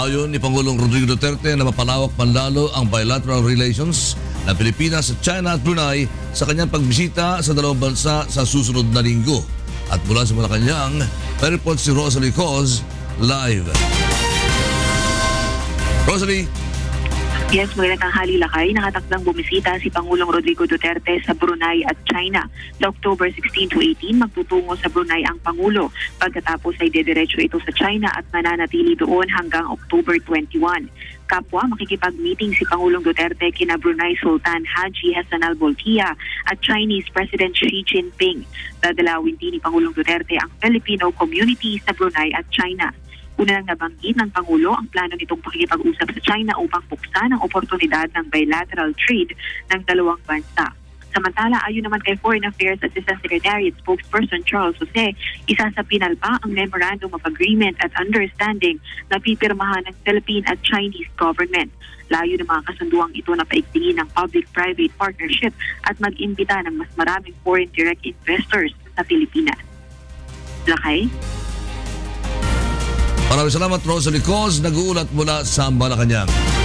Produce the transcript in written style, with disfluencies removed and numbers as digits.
Panayon ni Pangulong Rodrigo Duterte na mapalawak panlalo ang bilateral relations ng Pilipinas, China at Brunei sa kanyang pagbisita sa dalawang bansa sa susunod na linggo. At mula sa Malacanang, may report si Rosalie Coz live. Rosalie. Yes, magandang tanghali lakay. Nakatakdang bumisita si Pangulong Rodrigo Duterte sa Brunei at China. Sa October 16 to 18, magtutungo sa Brunei ang Pangulo. Pagkatapos ay dediretso ito sa China at mananatili doon hanggang October 21. Kapwa, makikipag-meeting si Pangulong Duterte kina Brunei Sultan Haji Hassanal Bolkiah at Chinese President Xi Jinping. Dadalawin din ni Pangulong Duterte ang Filipino community sa Brunei at China. Una lang nabanggit ng Pangulo ang plano nitong pakikipag-usap sa China upang buksan ang oportunidad ng bilateral trade ng dalawang bansa. Samantala, ayon naman kay Foreign Affairs Assistant Secretariat spokesperson Charles Jose, isa sa pinalpa ang Memorandum of Agreement at Understanding na pipirmahan ng Philippine at Chinese government. Layo ng mga kasunduang ito na paigtingin ng public-private partnership at mag-imbita ng mas maraming foreign direct investors sa Pilipinas. Lakay? Maraming salamat, Rosalie Coz, nag-uulat mula sa Malacanang.